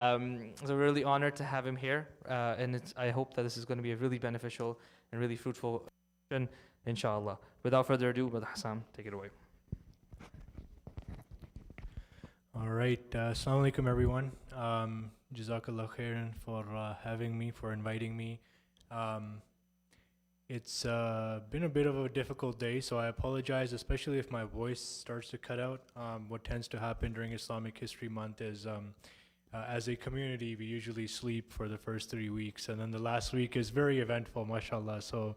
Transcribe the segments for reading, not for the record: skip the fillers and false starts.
So we're really honored to have him here, and I hope that this is going to be a really beneficial and really fruitful session, inshallah. Without further ado, Brother Hassam, take it away. All right. Assalamu alaikum, everyone. Jazakallah khairan for having me, for inviting me. It's been a bit of a difficult day, so I apologize, especially if my voice starts to cut out. What tends to happen during Islamic History Month is, as a community, we usually sleep for the first 3 weeks, and then the last week is very eventful, mashallah. So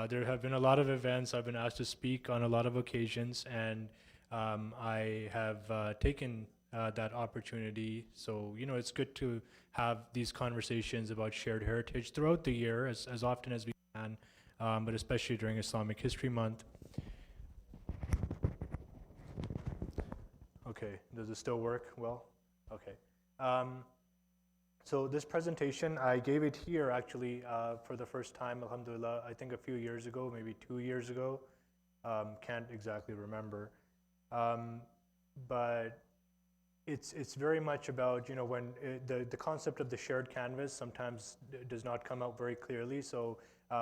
there have been a lot of events. I've been asked to speak on a lot of occasions, and I have taken that opportunity. So, it's good to have these conversations about shared heritage throughout the year as often as we can, but especially during Islamic History Month. Okay, does it still work well? Okay. So this presentation, I gave it here actually for the first time, alhamdulillah, I think a few years ago, maybe 2 years ago. Can't exactly remember. But it's very much about, when the concept of the shared canvas sometimes does not come out very clearly. So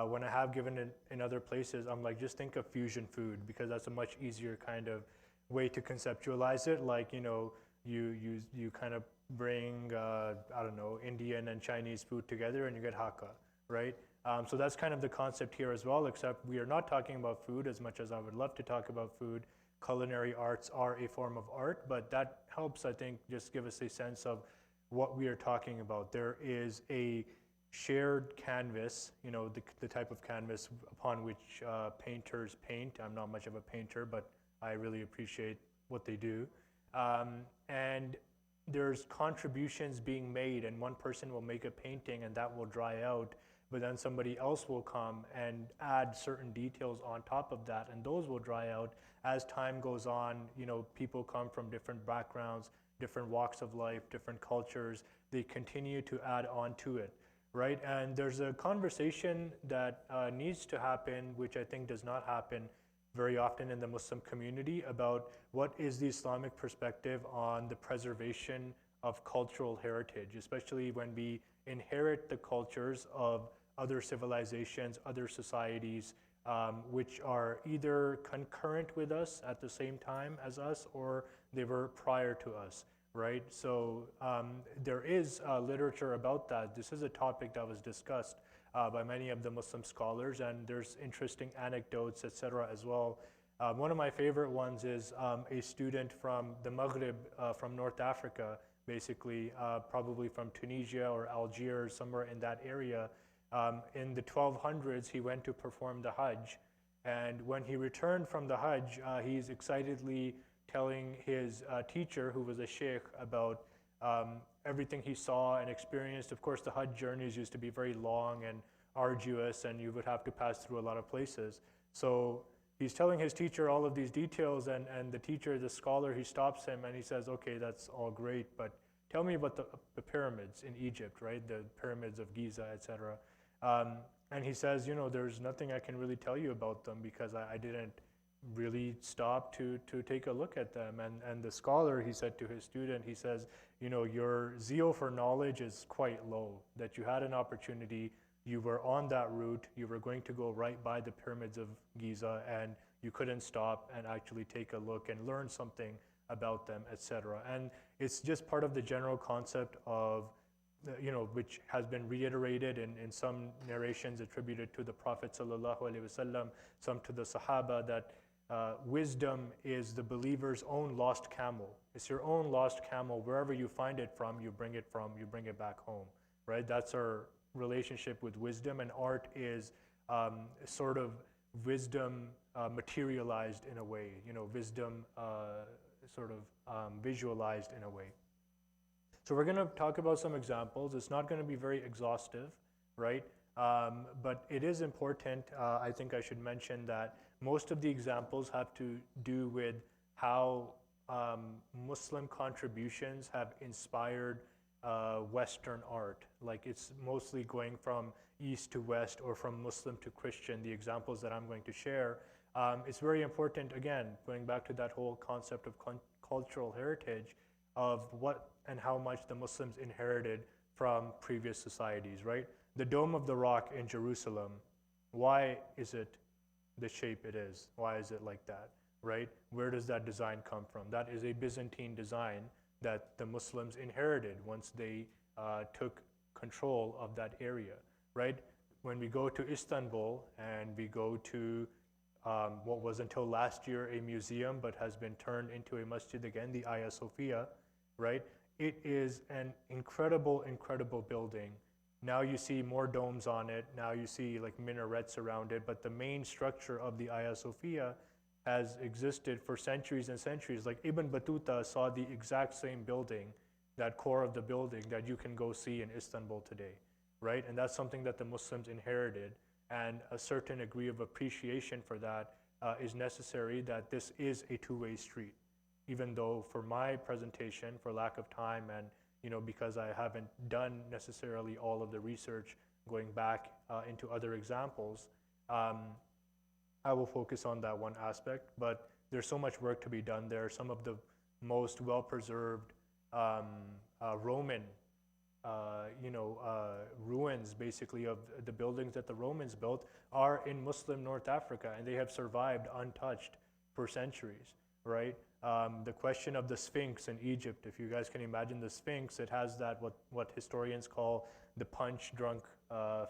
when I have given it in other places, I'm like, just think of fusion food, because that's a much easier kind of way to conceptualize it. Like, you kind of bring, I don't know, Indian and Chinese food together and you get Hakka, right? So that's kind of the concept here as well, except we are not talking about food as much as I would love to talk about food. Culinary arts are a form of art, but that helps, I think, just give us a sense of what we are talking about. There is a shared canvas, the type of canvas upon which painters paint. I'm not much of a painter, but I really appreciate what they do. And there's contributions being made, and one person will make a painting and that will dry out, but then somebody else will come and add certain details on top of that, and those will dry out. As time goes on, people come from different backgrounds, different walks of life, different cultures. They continue to add on to it, right? And there's a conversation that needs to happen, which I think does not happen very often in the Muslim community, about what is the Islamic perspective on the preservation of cultural heritage, especially when we inherit the cultures of other civilizations, other societies, which are either concurrent with us at the same time as us, or they were prior to us, right? So there is literature about that. This is a topic that was discussed by many of the Muslim scholars, and there's interesting anecdotes, etc. as well. One of my favorite ones is a student from the Maghrib, from North Africa, basically, probably from Tunisia or Algiers, somewhere in that area. In the 1200s, he went to perform the Hajj, and when he returned from the Hajj, he's excitedly telling his teacher, who was a sheikh, about everything he saw and experienced. Of course, the Hajj journeys used to be very long and arduous, and you would have to pass through a lot of places. So he's telling his teacher all of these details, and the teacher, the scholar, he stops him and he says, okay, that's all great, but tell me about the pyramids in Egypt, right? The pyramids of Giza, etc. And he says, there's nothing I can really tell you about them, because I didn't really stop to take a look at them. And the scholar, he said to his student, he says, your zeal for knowledge is quite low, that you had an opportunity, you were on that route, you were going to go right by the pyramids of Giza, and you couldn't stop and actually take a look and learn something about them, etc. And it's just part of the general concept of, which has been reiterated in some narrations attributed to the Prophet ﷺ, some to the Sahaba, that wisdom is the believer's own lost camel. It's your own lost camel. Wherever you find it from, you bring it back home, right? That's our relationship with wisdom, and art is sort of wisdom materialized in a way, wisdom sort of visualized in a way. So we're going to talk about some examples. It's not going to be very exhaustive, right? But it is important, I think I should mention, that most of the examples have to do with how Muslim contributions have inspired Western art. Like, it's mostly going from East to West, or from Muslim to Christian, the examples that I'm going to share. It's very important, again, going back to that whole concept of cultural heritage, of what and how much the Muslims inherited from previous societies, right? The Dome of the Rock in Jerusalem, why is it the shape it is? Why is it like that, right? Where does that design come from? That is a Byzantine design that the Muslims inherited once they took control of that area, right? When we go to Istanbul and we go to what was until last year a museum but has been turned into a masjid again, the Hagia Sophia, right? It is an incredible, incredible building. Now you see more domes on it. Now you see like minarets around it, but the main structure of the Hagia Sophia has existed for centuries and centuries. Like Ibn Battuta saw the exact same building, that core of the building that you can go see in Istanbul today, right? And that's something that the Muslims inherited, and a certain degree of appreciation for that is necessary, that this is a two-way street. Even though for my presentation, for lack of time and because I haven't done necessarily all of the research going back into other examples, I will focus on that one aspect, but there's so much work to be done there. Some of the most well-preserved Roman ruins, basically, of the buildings that the Romans built are in Muslim North Africa, and they have survived untouched for centuries, right? The question of the Sphinx in Egypt, if you guys can imagine the Sphinx, it has that what historians call the punch-drunk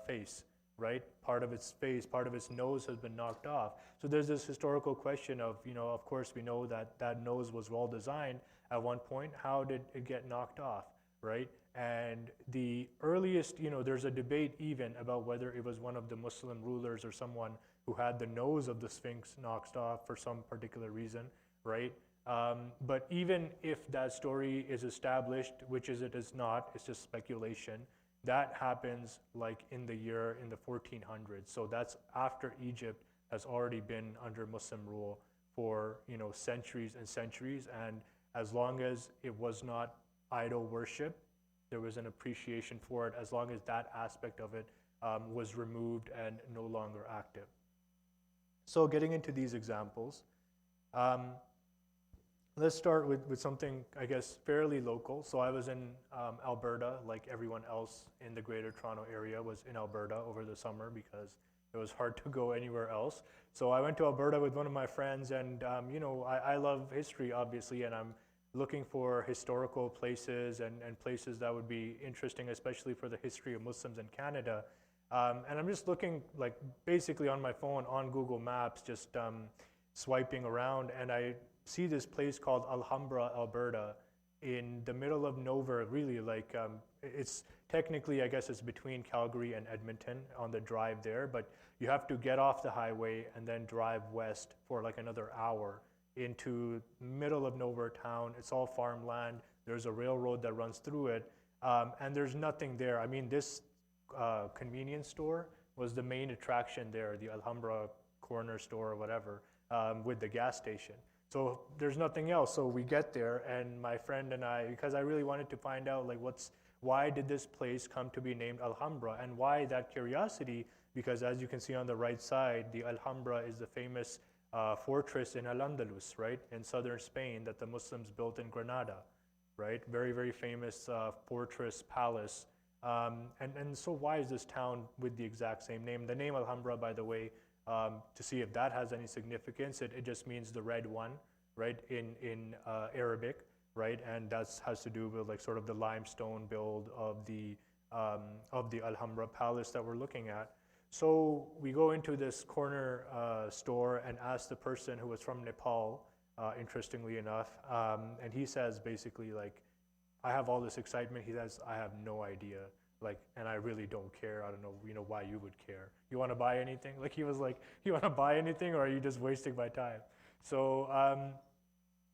face, right? Part of its face, part of its nose has been knocked off. So there's this historical question of, of course we know that that nose was well designed at one point. How did it get knocked off, right? And the earliest, there's a debate even about whether it was one of the Muslim rulers or someone who had the nose of the Sphinx knocked off for some particular reason, right? But even if that story is established, which it is not, it's just speculation, that happens like in the 1400s. So that's after Egypt has already been under Muslim rule for centuries and centuries. And as long as it was not idol worship, there was an appreciation for it, as long as that aspect of it was removed and no longer active. So getting into these examples, let's start with something, I guess, fairly local. So I was in Alberta, like everyone else in the Greater Toronto area was in Alberta over the summer because it was hard to go anywhere else. So I went to Alberta with one of my friends, and I love history, obviously, and I'm looking for historical places and places that would be interesting, especially for the history of Muslims in Canada. And I'm just looking, like, basically on my phone on Google Maps, just swiping around, and I see this place called Alhambra, Alberta, in the middle of nowhere, really. Like, it's technically, I guess it's between Calgary and Edmonton on the drive there, but you have to get off the highway and then drive west for like another hour into middle of nowhere town. It's all farmland. There's a railroad that runs through it, and there's nothing there. I mean, this convenience store was the main attraction there, the Alhambra corner store or whatever, with the gas station. So there's nothing else. So we get there, and my friend and I, because I really wanted to find out, like, why did this place come to be named Alhambra, and why that curiosity? Because as you can see on the right side, the Alhambra is the famous fortress in Al-Andalus, right, in southern Spain, that the Muslims built in Granada, right? Very, very famous fortress, palace. And so why is this town with the exact same name? The name Alhambra, by the way, to see if that has any significance, it just means the red one, right, in Arabic, right? And that has to do with like sort of the limestone build of the Alhambra palace that we're looking at. So we go into this corner store and ask the person who was from Nepal, interestingly enough, and he says basically, like, I have all this excitement. He says, I have no idea, like, and I really don't care. I don't know, why you would care. You want to buy anything? Like, he was like, you want to buy anything, or are you just wasting my time? So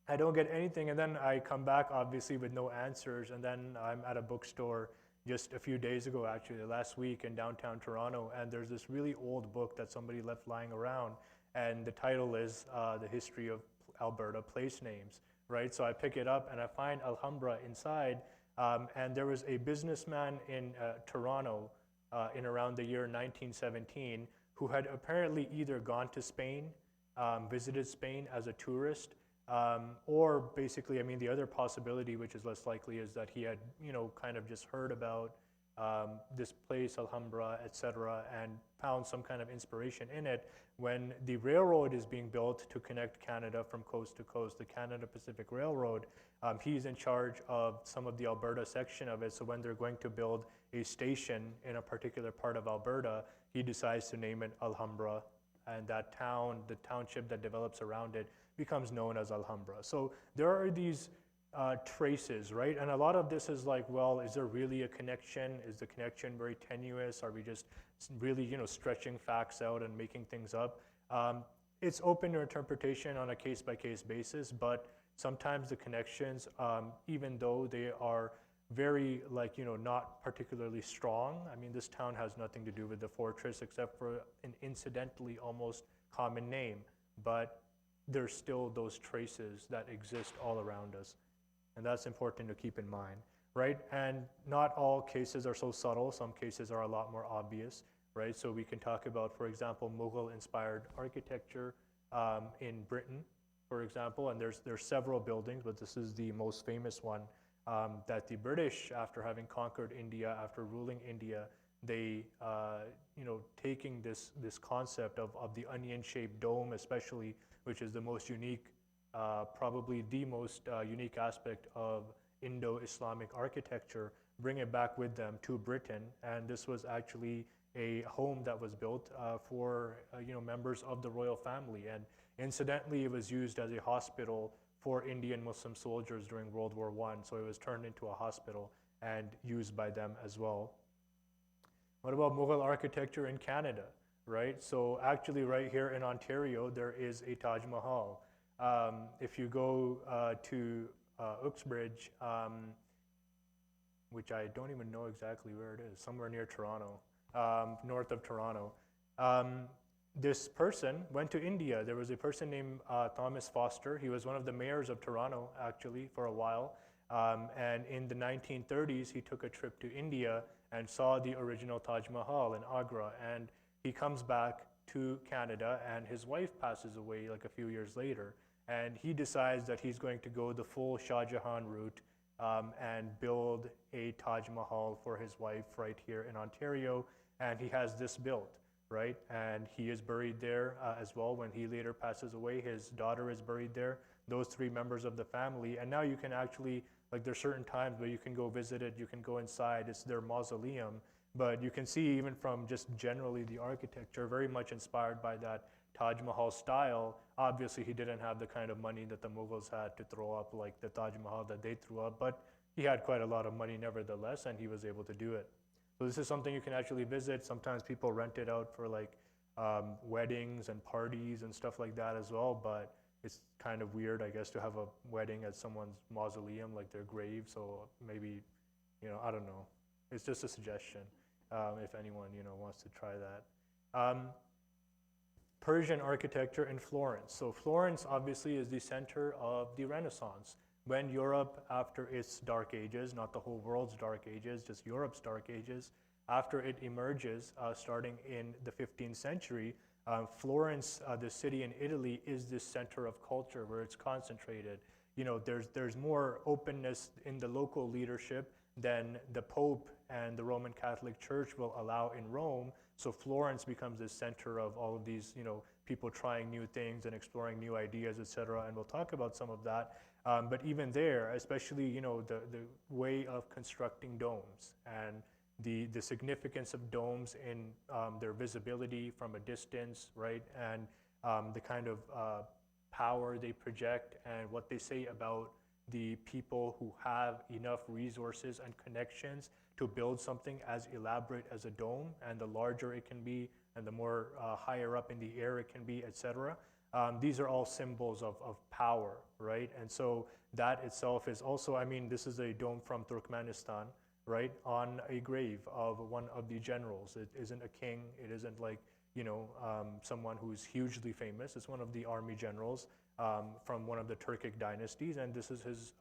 I don't get anything, and then I come back, obviously, with no answers, and then I'm at a bookstore just a few days ago, actually, last week in downtown Toronto, and there's this really old book that somebody left lying around, and the title is The History of Alberta Place Names, right? So I pick it up, and I find Alhambra inside, and there was a businessman in Toronto in around the year 1917 who had apparently either gone to Spain, visited Spain as a tourist, Or basically, I mean, the other possibility, which is less likely, is that he had, kind of just heard about this place, Alhambra, etc., and found some kind of inspiration in it. When the railroad is being built to connect Canada from coast to coast, the Canada Pacific Railroad, he's in charge of some of the Alberta section of it. So when they're going to build a station in a particular part of Alberta, he decides to name it Alhambra, and that town, the township that develops around it, becomes known as Alhambra. So there are these traces, right? And a lot of this is like, well, is there really a connection? Is the connection very tenuous? Are we just really, stretching facts out and making things up? It's open to interpretation on a case-by-case basis, but sometimes the connections, even though they are very, not particularly strong. I mean, this town has nothing to do with the fortress except for an incidentally almost common name, but there's still those traces that exist all around us. And that's important to keep in mind, right? And not all cases are so subtle. Some cases are a lot more obvious, right? So we can talk about, for example, Mughal-inspired architecture in Britain, for example, and there's several buildings, but this is the most famous one that the British, after having conquered India, after ruling India, they, taking this concept of the onion-shaped dome, especially, which is the most unique, probably the most unique aspect of Indo-Islamic architecture, bring it back with them to Britain. And this was actually a home that was built for, members of the royal family. And incidentally, it was used as a hospital for Indian Muslim soldiers during World War I. So it was turned into a hospital and used by them as well. What about Mughal architecture in Canada, right? So actually right here in Ontario, there is a Taj Mahal. If you go to Uxbridge, which I don't even know exactly where it is, somewhere near Toronto, north of Toronto, this person went to India. There was a person named Thomas Foster. He was one of the mayors of Toronto, actually, for a while. And in the 1930s, he took a trip to India and saw the original Taj Mahal in Agra. And he comes back to Canada, and his wife passes away like a few years later. And he decides that he's going to go the full Shah Jahan route and build a Taj Mahal for his wife right here in Ontario. And he has this built, right? And he is buried there as well. When he later passes away, his daughter is buried there, those three members of the family. And now you can actually, there's certain times where you can go visit it, you can go inside, it's their mausoleum. But you can see even from just generally the architecture, very much inspired by that Taj Mahal style. Obviously, he didn't have the kind of money that the Mughals had to throw up like the Taj Mahal that they threw up, but he had quite a lot of money nevertheless, and he was able to do it. So this is something you can actually visit. Sometimes people rent it out for weddings and parties and stuff like that as well, but it's kind of weird, I guess, to have a wedding at someone's mausoleum, like their grave. So maybe, I don't know. It's just a suggestion if anyone, wants to try that. Persian architecture in Florence. So Florence obviously is the center of the Renaissance. When Europe, after its dark ages, not the whole world's dark ages, just Europe's dark ages, after it emerges, starting in the 15th century, Florence, the city in Italy, is this center of culture where it's concentrated. There's more openness in the local leadership than the Pope and the Roman Catholic Church will allow in Rome. So Florence becomes the center of all of these, people trying new things and exploring new ideas, etc. And we'll talk about some of that. But even there, especially, the way of constructing domes and the significance of domes in their visibility from a distance, right? And the kind of power they project and what they say about the people who have enough resources and connections to build something as elaborate as a dome, and the larger it can be and the more higher up in the air it can be, etc. These are all symbols of power, right? And so that itself is also, this is a dome from Turkmenistan, right, on a grave of one of the generals. It isn't a king, it isn't someone who's hugely famous. It's one of the army generals from one of the Turkic dynasties, and this is his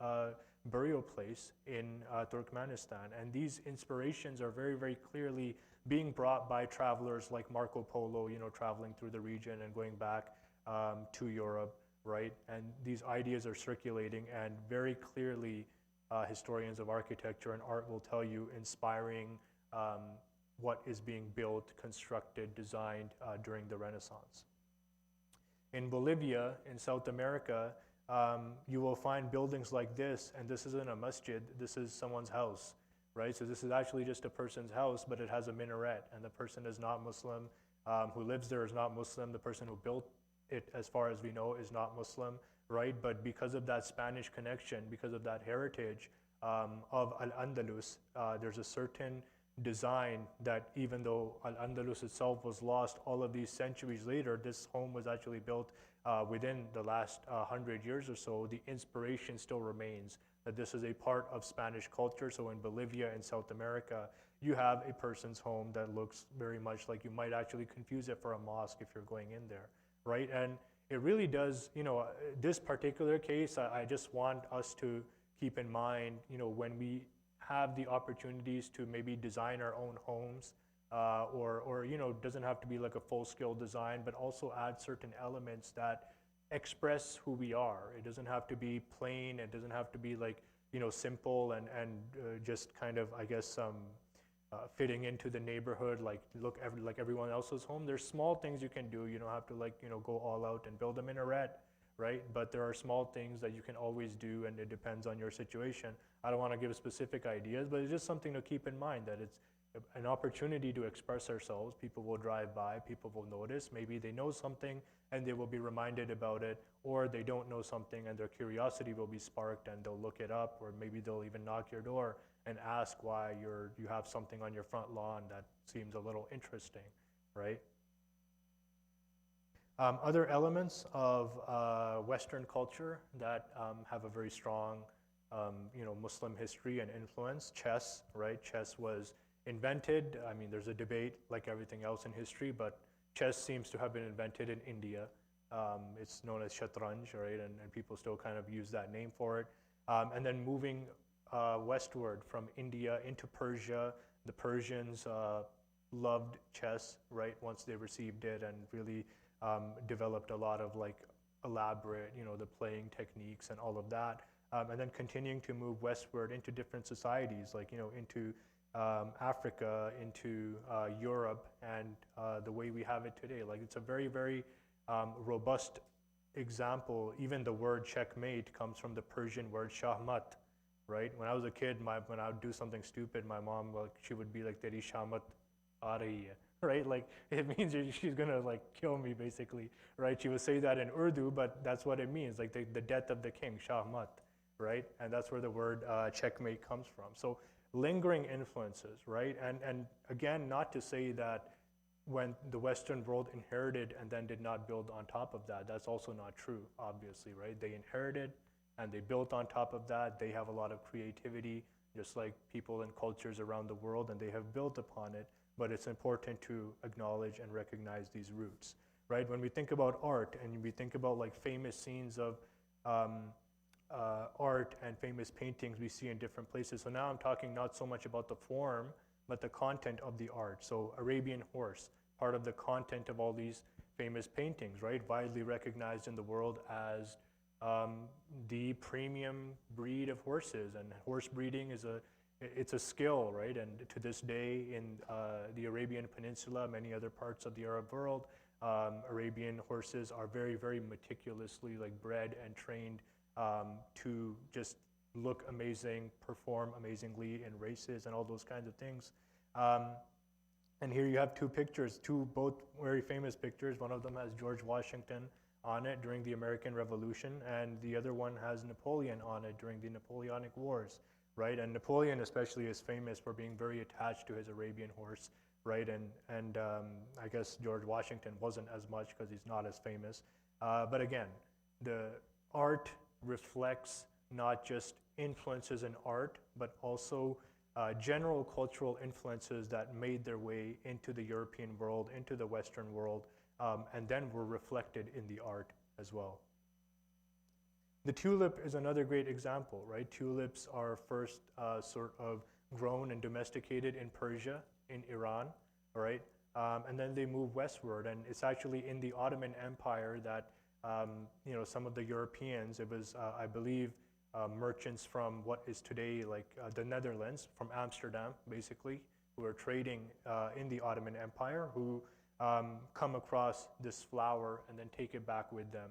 burial place in Turkmenistan. And these inspirations are very, very clearly being brought by travelers like Marco Polo, traveling through the region and going back to Europe, right? And these ideas are circulating, and very clearly, historians of architecture and art will tell you inspiring what is being built, constructed, designed during the Renaissance. In Bolivia, in South America, you will find buildings like this, and this isn't a masjid, this is someone's house, right? So this is actually just a person's house, but it has a minaret, and the person is not Muslim, who lives there is not Muslim, the person who built it, as far as we know, is not Muslim, right? But because of that Spanish connection, because of that heritage of Al-Andalus, there's a certain design that even though Al-Andalus itself was lost all of these centuries later, this home was actually built within the last 100 years or so. The inspiration still remains that this is a part of Spanish culture. So in Bolivia and South America, you have a person's home that looks very much like, you might actually confuse it for a mosque if you're going in there, right? And it really does, this particular case, I just want us to keep in mind, when we have the opportunities to maybe design our own homes, or doesn't have to be like a full-scale design, but also add certain elements that express who we are. It doesn't have to be plain. It doesn't have to be like, simple and just kind of, I guess, fitting into the neighborhood, like like everyone else's home. There's small things you can do. You don't have to go all out and build a minaret, right? But there are small things that you can always do, and it depends on your situation. I don't want to give specific ideas, but it's just something to keep in mind, that it's an opportunity to express ourselves. People will drive by, people will notice, maybe they know something and they will be reminded about it, or they don't know something and their curiosity will be sparked and they'll look it up, or maybe they'll even knock your door and ask why you have something on your front lawn that seems a little interesting, right? Other elements of Western culture that have a very strong Muslim history and influence: chess, right? Chess was invented. I mean, there's a debate like everything else in history, but chess seems to have been invented in India. It's known as shatranj, right? And people still kind of use that name for it. And then moving westward from India into Persia, the Persians loved chess, right? Once they received it, and really developed a lot of elaborate, the playing techniques and all of that. And then continuing to move westward into different societies, into Africa, into Europe, and the way we have it today. It's a very, very robust example. Even the word checkmate comes from the Persian word shahmat, right? When I was a kid, when I would do something stupid, my mom, she would be like, "Teri shahmat aa rahi hai," right? It means she's gonna kill me, basically, right? She would say that in Urdu, but that's what it means, the death of the king, shahmat, right? And that's where the word checkmate comes from. So lingering influences, right? And again, not to say that when the Western world inherited and then did not build on top of that, that's also not true, obviously, right? They inherited and they built on top of that. They have a lot of creativity, just like people and cultures around the world, and they have built upon it. But it's important to acknowledge and recognize these roots, right? When we think about art and we think about famous scenes of art and famous paintings we see in different places. So now I'm talking not so much about the form, but the content of the art. So Arabian horse, part of the content of all these famous paintings, right? Widely recognized in the world as the premium breed of horses, and horse breeding it's a skill, right? And to this day in the Arabian Peninsula, many other parts of the Arab world, Arabian horses are very, very meticulously bred and trained to just look amazing, perform amazingly in races and all those kinds of things. And here you have two pictures, both very famous pictures. One of them has George Washington on it during the American Revolution, and the other one has Napoleon on it during the Napoleonic Wars, right? And Napoleon especially is famous for being very attached to his Arabian horse, right? And I guess George Washington wasn't as much because he's not as famous. But again, the art reflects not just influences in art, but also general cultural influences that made their way into the European world, into the Western world, and then were reflected in the art as well. The tulip is another great example, right? Tulips are first sort of grown and domesticated in Persia, in Iran, all right? And then they move westward, and it's actually in the Ottoman Empire that some of the Europeans, it was, I believe, merchants from what is today like the Netherlands, from Amsterdam, basically, who are trading in the Ottoman Empire, who come across this flower and then take it back with them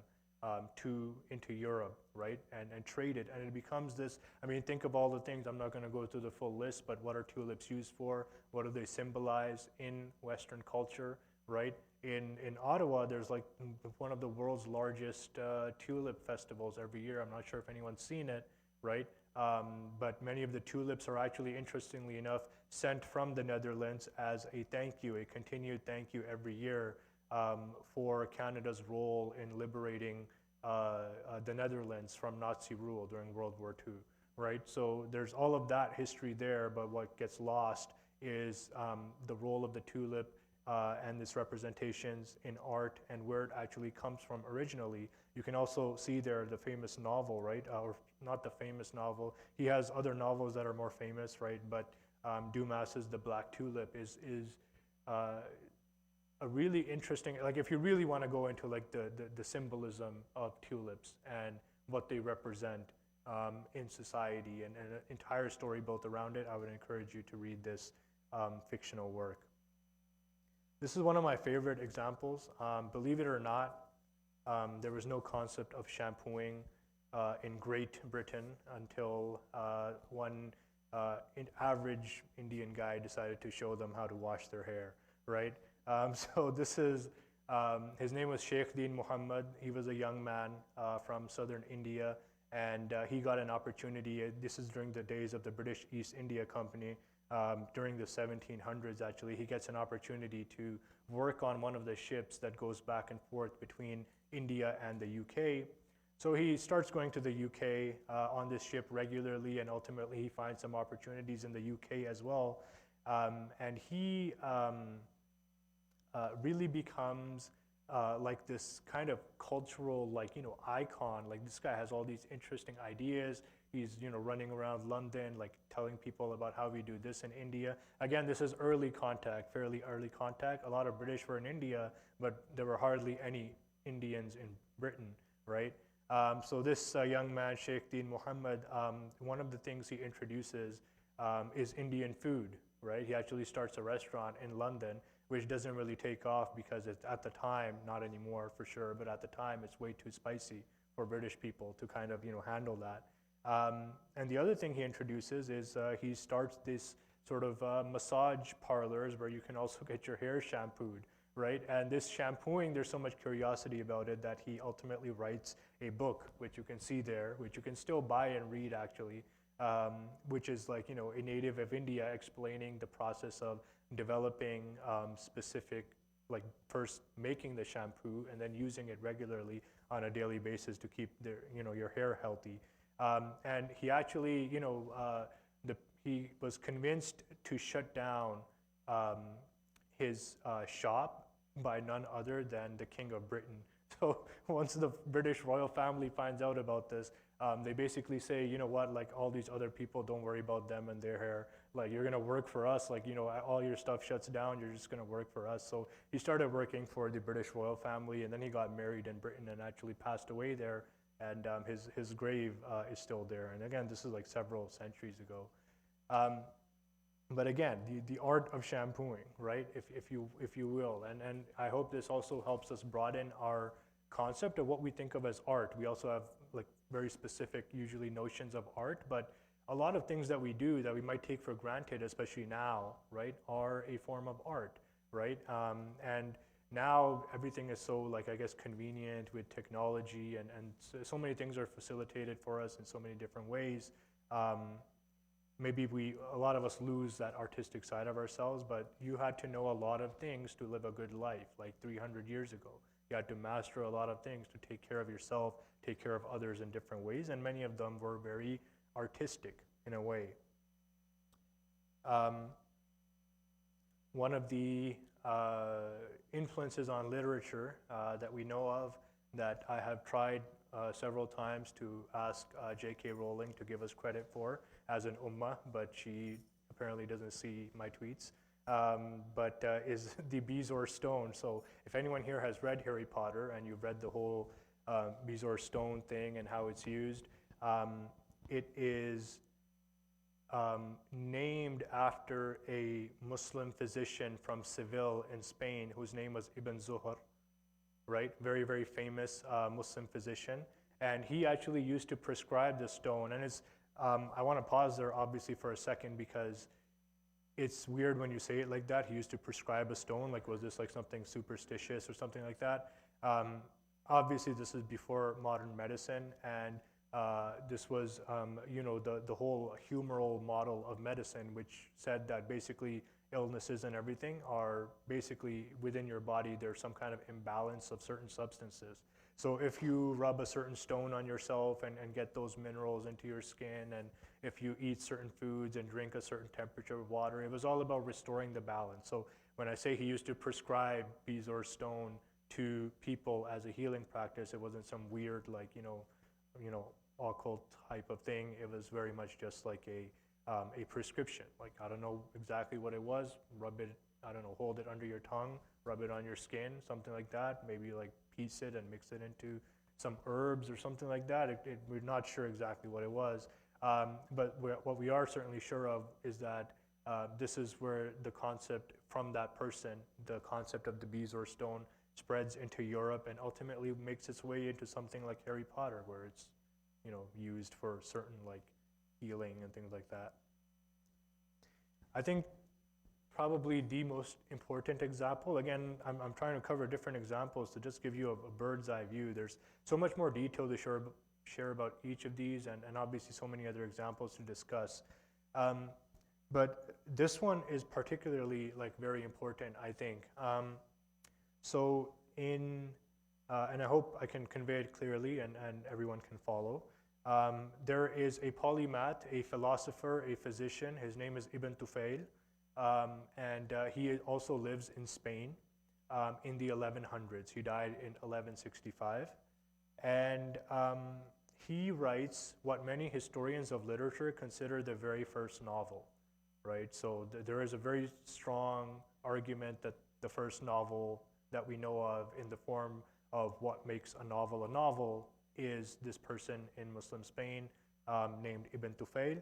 into Europe, right? And trade it. And it becomes this, I mean, think of all the things, I'm not going to go through the full list, but what are tulips used for? What do they symbolize in Western culture, right? In Ottawa, there's like one of the world's largest tulip festivals every year. I'm not sure if anyone's seen it, right? But many of the tulips are actually, interestingly enough, sent from the Netherlands as a thank you, a continued thank you every year for Canada's role in liberating the Netherlands from Nazi rule during World War II, right? So there's all of that history there, but what gets lost is the role of the tulip and its representations in art and where it actually comes from originally. You can also see there the famous novel, right? Or not the famous novel. He has other novels that are more famous, right? But Dumas's The Black Tulip is a really interesting, like if you really want to go into like the symbolism of tulips and what they represent in society and an entire story built around it, I would encourage you to read this fictional work. This is one of my favorite examples. Believe it or not, there was no concept of shampooing in Great Britain until one average Indian guy decided to show them how to wash their hair, right? So this is, his name was Sheikh Deen Muhammad. He was a young man from southern India, and he got an opportunity. This is during the days of the British East India Company. During the 1700s, actually, he gets an opportunity to work on one of the ships that goes back and forth between India and the UK. So he starts going to the UK on this ship regularly, and ultimately he finds some opportunities in the UK as well. And he really becomes like this kind of cultural, like, icon. Like, this guy has all these interesting ideas. He's, running around London, like telling people about how we do this in India. Again, this is early contact, fairly early contact. A lot of British were in India, but there were hardly any Indians in Britain, right? So this young man, Sheikh Deen Muhammad, one of the things he introduces is Indian food, right? He actually starts a restaurant in London, which doesn't really take off because it's, at the time, not anymore for sure, but at the time it's way too spicy for British people to kind of, handle that. And the other thing he introduces is he starts this sort of massage parlors where you can also get your hair shampooed, right? And this shampooing, there's so much curiosity about it that he ultimately writes a book, which you can see there, which you can still buy and read actually, which is like, a native of India explaining the process of developing specific, like first making the shampoo and then using it regularly on a daily basis to keep your hair healthy. And he actually, he was convinced to shut down his shop by none other than the King of Britain. So once the British royal family finds out about this, they basically say, you know what, like all these other people, don't worry about them and their hair. Like, you're gonna work for us, like, all your stuff shuts down, you're just gonna work for us. So he started working for the British royal family, and then he got married in Britain and actually passed away there. And his grave is still there. And again, this is like several centuries ago. But again, the art of shampooing, right? If you will, and I hope this also helps us broaden our concept of what we think of as art. We also have like very specific, usually, notions of art, but a lot of things that we do that we might take for granted, especially now, right, are a form of art, right? And now everything is so, like, I guess, convenient with technology, and so many things are facilitated for us in so many different ways. Maybe a lot of us lose that artistic side of ourselves, but you had to know a lot of things to live a good life, like 300 years ago. You had to master a lot of things to take care of yourself, take care of others in different ways, and many of them were very artistic in a way. One of the influences on literature that we know of, that I have tried several times to ask J.K. Rowling to give us credit for as an ummah, but she apparently doesn't see my tweets, is the Bezoar Stone. So if anyone here has read Harry Potter and you've read the whole Bezoar Stone thing and how it's used. It is named after a Muslim physician from Seville in Spain whose name was Ibn Zuhr, right? Very, very famous Muslim physician. And he actually used to prescribe the stone. And it's, I want to pause there obviously for a second because it's weird when you say it like that. He used to prescribe a stone, like was this like something superstitious or something like that? Obviously this is before modern medicine, and this was, the whole humoral model of medicine, which said that basically illnesses and everything are basically within your body, there's some kind of imbalance of certain substances. So if you rub a certain stone on yourself and get those minerals into your skin, and if you eat certain foods and drink a certain temperature of water, it was all about restoring the balance. So when I say he used to prescribe Bezoar Stone to people as a healing practice, it wasn't some weird occult type of thing. It was very much just like a prescription. Like, I don't know exactly what it was. Rub it, hold it under your tongue, rub it on your skin, something like that. Maybe like piece it and mix it into some herbs or something like that. We're not sure exactly what it was. But what we are certainly sure of is that this is where the concept from that person, the concept of the Bezoar Stone, spreads into Europe and ultimately makes its way into something like Harry Potter, where it's used for certain like healing and things like that. I think probably the most important example, again, I'm trying to cover different examples to just give you a bird's eye view. There's so much more detail to share about each of these, and obviously so many other examples to discuss. But this one is particularly like very important, I think. So and I hope I can convey it clearly and everyone can follow. There is a polymath, a philosopher, a physician. His name is Ibn Tufail. And he also lives in Spain in the 1100s. He died in 1165. And he writes what many historians of literature consider the very first novel, right? So there is a very strong argument that the first novel that we know of in the form of what makes a novel is this person in Muslim Spain named Ibn Tufail.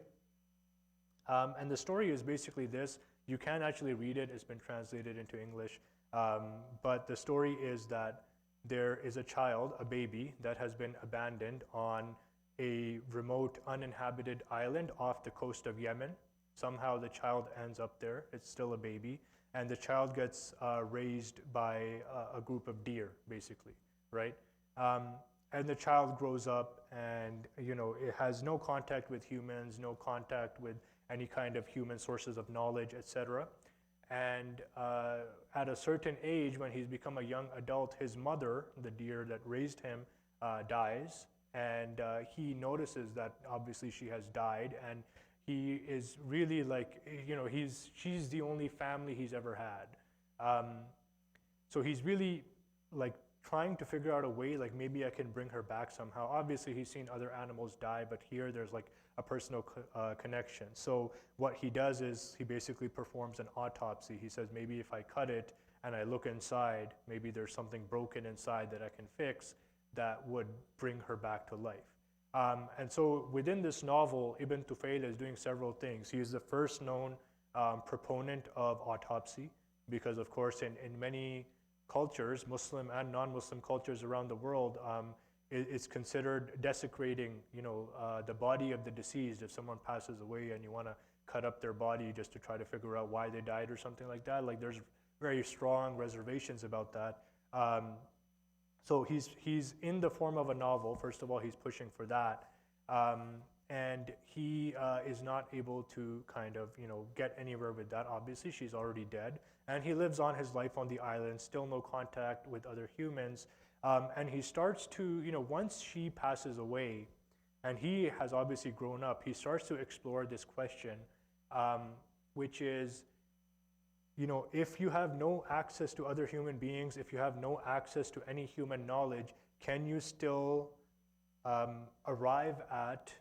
And the story is basically this. You can actually read it. It's been translated into English. But the story is that there is a child, a baby, that has been abandoned on a remote, uninhabited island off the coast of Yemen. Somehow the child ends up there. It's still a baby. And the child gets raised by a group of deer, basically, right? And the child grows up and, it has no contact with humans, no contact with any kind of human sources of knowledge, etc. And at a certain age, when he's become a young adult, his mother, the deer that raised him, dies. And he notices that obviously she has died, and he is really like, she's the only family he's ever had. So he's really like trying to figure out a way, like maybe I can bring her back somehow. Obviously he's seen other animals die, but here there's like a personal connection. So what he does is he basically performs an autopsy. He says, maybe if I cut it and I look inside, maybe there's something broken inside that I can fix that would bring her back to life. And so within this novel, Ibn Tufail is doing several things. He is the first known proponent of autopsy, because of course in many cultures, Muslim and non-Muslim cultures around the world, it's considered desecrating, the body of the deceased. If someone passes away and you want to cut up their body just to try to figure out why they died or something like that, like there's very strong reservations about that. So he's in the form of a novel. First of all, he's pushing for that. And he is not able to kind of, get anywhere with that. Obviously, she's already dead. And he lives on his life on the island, still no contact with other humans. And he starts to, once she passes away, and he has obviously grown up, he starts to explore this question, which is, if you have no access to other human beings, if you have no access to any human knowledge, can you still arrive at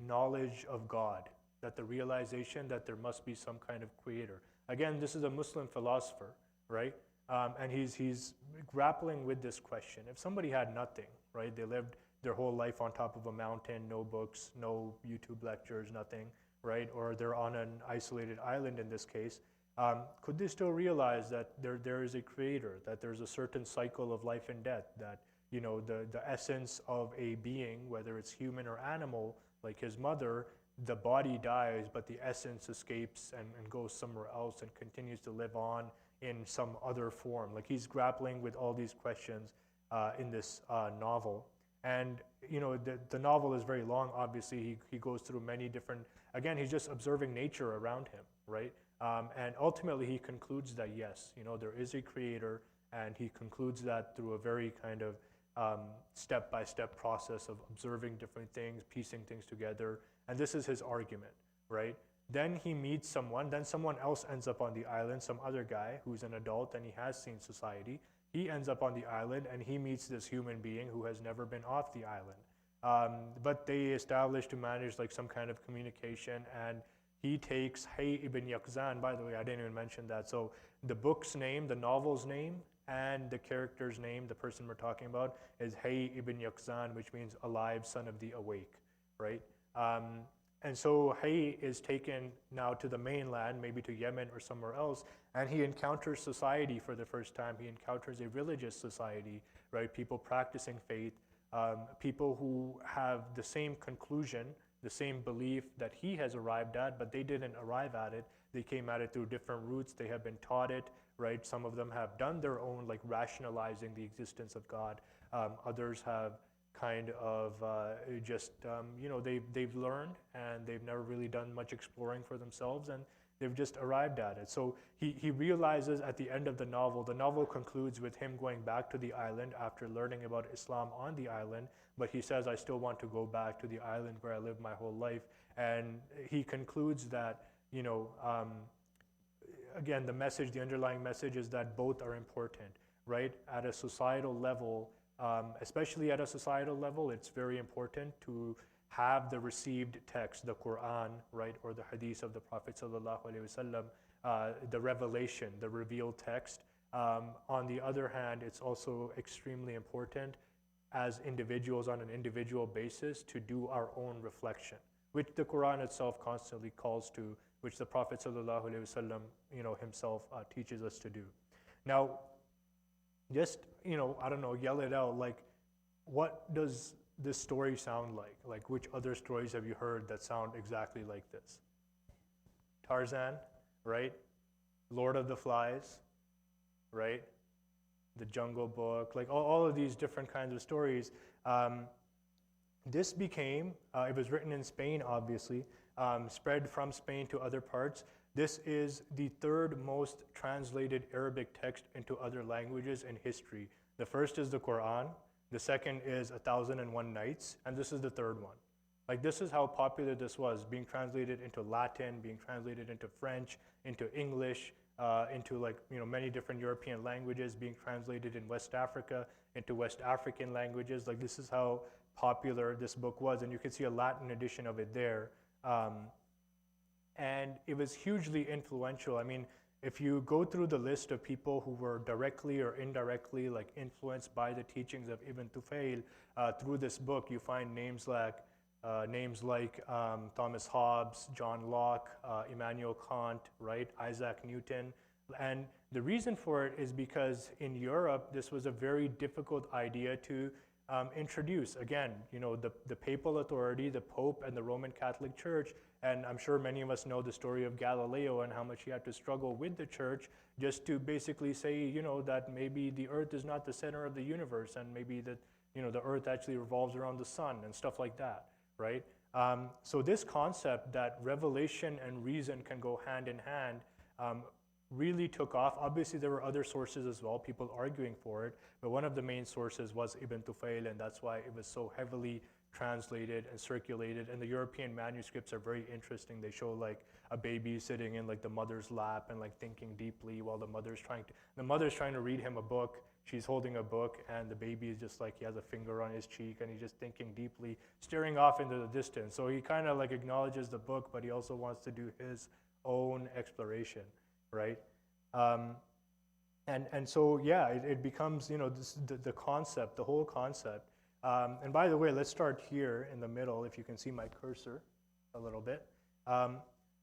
knowledge of God, that the realization that there must be some kind of creator? Again, this is a Muslim philosopher, right? And he's grappling with this question. If somebody had nothing, right? They lived their whole life on top of a mountain, no books, no YouTube lectures, nothing, right? Or they're on an isolated island in this case. Could they still realize that there is a creator, that there's a certain cycle of life and death, that the essence of a being, whether it's human or animal, like his mother, the body dies, but the essence escapes and goes somewhere else and continues to live on in some other form. Like he's grappling with all these questions in this novel. And the novel is very long, obviously. He goes through many different, again, he's just observing nature around him, right? And ultimately he concludes that yes, there is a creator, and he concludes that through a very kind of step-by-step process of observing different things, piecing things together, and this is his argument, right? Then he meets someone, then someone else ends up on the island, some other guy who's an adult and he has seen society. He ends up on the island and he meets this human being who has never been off the island. But they establish to manage like some kind of communication, and he takes Hay ibn Yaqzan. By the way, I didn't even mention that. So the book's name, the novel's name, and the character's name, the person we're talking about, is Hay ibn Yaqzan, which means alive, son of the awake, right? And so Hay is taken now to the mainland, maybe to Yemen or somewhere else, and he encounters society for the first time. He encounters a religious society, right? People practicing faith, people who have the same conclusion, the same belief that he has arrived at, but they didn't arrive at it. They came at it through different routes. They have been taught it, right? Some of them have done their own, like rationalizing the existence of God. Others have kind of they've learned and they've never really done much exploring for themselves, and they've just arrived at it. So he realizes at the end of the novel concludes with him going back to the island after learning about Islam on the island, but he says, I still want to go back to the island where I lived my whole life. And he concludes that, again, the underlying message is that both are important, right? At a societal level, especially at a societal level, it's very important to have the received text, the Quran, right, or the hadith of the Prophet sallallahu alaihi wasallam, the revelation, the revealed text. On the other hand, it's also extremely important as individuals on an individual basis to do our own reflection, which the Quran itself constantly calls to, which the Prophet sallallahu alaihi wasallam, himself teaches us to do. Now, just, I don't know, yell it out, like, what does this story sound like? Like, which other stories have you heard that sound exactly like this? Tarzan, right? Lord of the Flies, right? The Jungle Book, like all of these different kinds of stories. This became, it was written in Spain, obviously, spread from Spain to other parts. This is the third most translated Arabic text into other languages in history. The first is the Quran, the second is 1001 Nights, and this is the third one. Like, this is how popular this was, being translated into Latin, being translated into French, into English, into many different European languages, being translated in West Africa into West African languages. Like, this is how popular this book was, and you can see a Latin edition of it there. And it was hugely influential. I mean, if you go through the list of people who were directly or indirectly influenced by the teachings of Ibn Tufail through this book, you find names like Thomas Hobbes, John Locke, Immanuel Kant, right, Isaac Newton. And the reason for it is because in Europe, this was a very difficult idea to introduce. Again, the papal authority, the Pope and the Roman Catholic Church, and I'm sure many of us know the story of Galileo and how much he had to struggle with the church just to basically say, that maybe the earth is not the center of the universe, and maybe that, the earth actually revolves around the sun and stuff like that, right? So this concept that revelation and reason can go hand in hand really took off. Obviously, there were other sources as well, people arguing for it, but one of the main sources was Ibn Tufail, and that's why it was so heavily translated and circulated. And the European manuscripts are very interesting. They show a baby sitting in the mother's lap and thinking deeply while the mother's trying to read him a book. She's holding a book, and the baby is just he has a finger on his cheek, and he's just thinking deeply, staring off into the distance. So he kind of acknowledges the book, but he also wants to do his own exploration, right? And so yeah, it becomes, you know, the concept, the whole concept. And by the way, let's start here in the middle, if you can see my cursor a little bit. Um,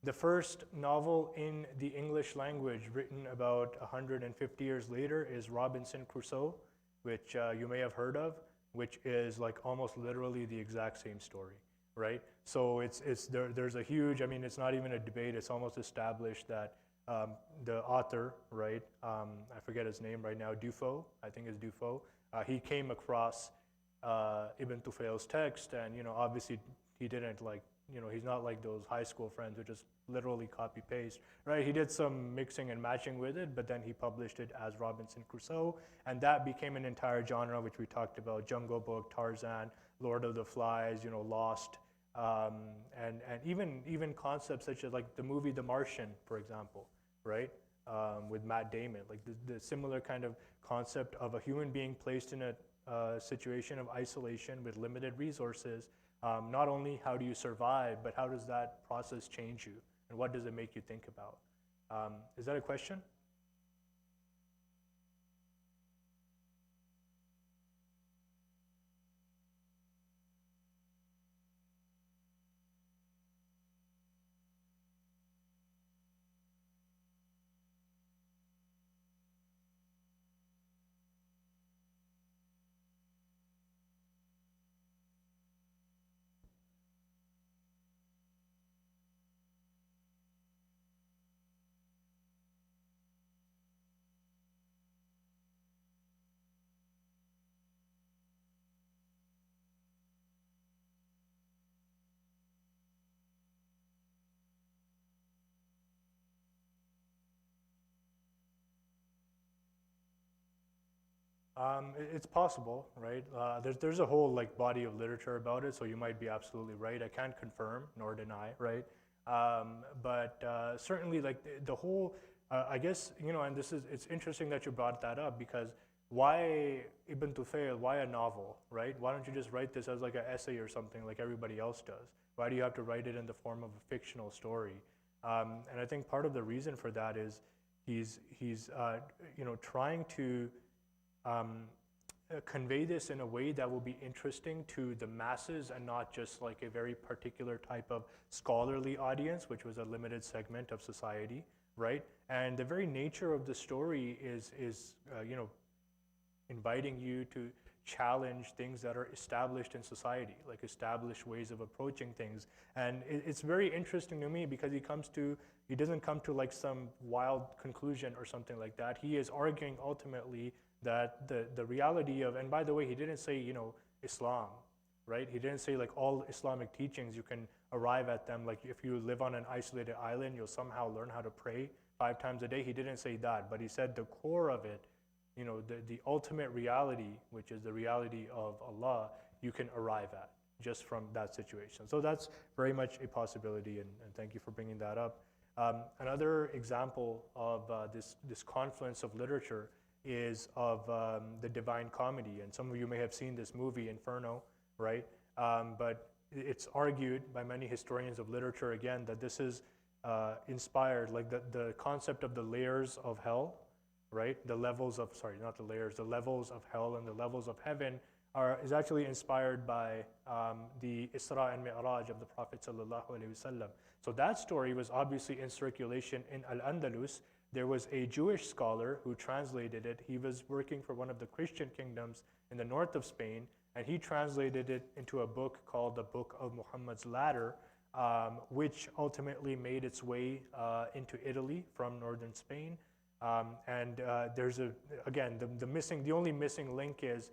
the first novel in the English language written about 150 years later is Robinson Crusoe, which you may have heard of, which is like almost literally the exact same story, right? So there's a huge, I mean, it's not even a debate, it's almost established that the author, right, I forget his name right now, Dufail, I think it's Dufail, he came across Ibn Tufail's text, and, you know, obviously he didn't like, you know, he's not like those high school friends who just literally copy paste, right? He did some mixing and matching with it, but then he published it as Robinson Crusoe, and that became an entire genre, which we talked about: Jungle Book, Tarzan, Lord of the Flies, you know, Lost, and even concepts such as like the movie The Martian, for example, right? With Matt Damon, like the similar kind of concept of a human being placed in a situation of isolation with limited resources. Not only how do you survive, but how does that process change you, and what does it make you think about? Is that a question? It's possible, right? There's a whole like body of literature about it, so you might be absolutely right. I can't confirm nor deny, right? But certainly, like the whole, I guess, you know, and it's interesting that you brought that up, because why Ibn Tufail? Why a novel, right? Why don't you just write this as like an essay or something like everybody else does? Why do you have to write it in the form of a fictional story? And I think part of the reason for that is he's you know, trying to um, convey this in a way that will be interesting to the masses and not just like a very particular type of scholarly audience, which was a limited segment of society, right? And the very nature of the story is you know, inviting you to challenge things that are established in society, like established ways of approaching things. And it's very interesting to me because he doesn't come to like some wild conclusion or something like that. He is arguing ultimately that the reality of, and by the way, he didn't say, you know, Islam, right? He didn't say like all Islamic teachings, you can arrive at them. Like if you live on an isolated island, you'll somehow learn how to pray 5 times a day. He didn't say that, but he said the core of it, you know, the ultimate reality, which is the reality of Allah, you can arrive at just from that situation. So that's very much a possibility, and thank you for bringing that up. Another example of this confluence of literature is of the Divine Comedy, and some of you may have seen this movie, Inferno, right? But it's argued by many historians of literature, again, that this is inspired, like the concept of the layers of hell, right? The levels of, sorry, not the layers, the levels of hell and the levels of heaven is actually inspired by the Isra and Mi'raj of the Prophet sallallahu alaihi wasallam. So that story was obviously in circulation in Al-Andalus. There was a Jewish scholar who translated it. He was working for one of the Christian kingdoms in the north of Spain, and he translated it into a book called the Book of Muhammad's Ladder, which ultimately made its way into Italy from northern Spain. And there's again, the only missing link is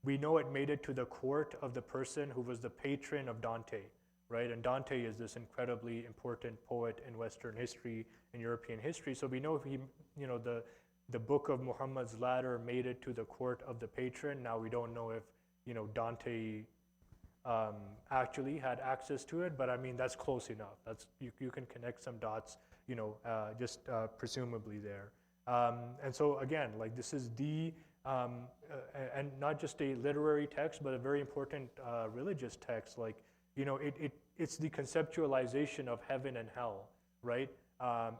we know it made it to the court of the person who was the patron of Dante, right? And Dante is this incredibly important poet in Western history, in European history. So we know he, you know, the Book of Muhammad's Ladder made it to the court of the patron. Now we don't know if, you know, Dante actually had access to it, but I mean, that's close enough. That's you can connect some dots, you know, just presumably there. And so again, like this is and not just a literary text, but a very important religious text. Like, you know, it's the conceptualization of heaven and hell, right?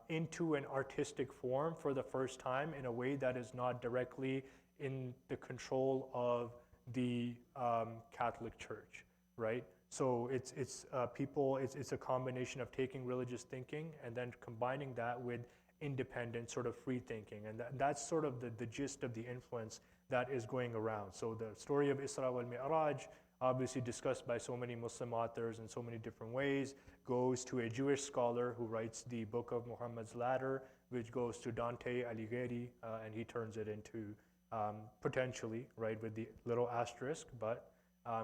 into an artistic form for the first time in a way that is not directly in the control of the Catholic Church, right? So it's a combination of taking religious thinking and then combining that with independent sort of free thinking, and that's sort of the gist of the influence that is going around. So the story of Isra wal Mi'raj, obviously discussed by so many Muslim authors in so many different ways, goes to a Jewish scholar who writes the Book of Muhammad's Ladder, which goes to Dante Alighieri, and he turns it into potentially, right, with the little asterisk, but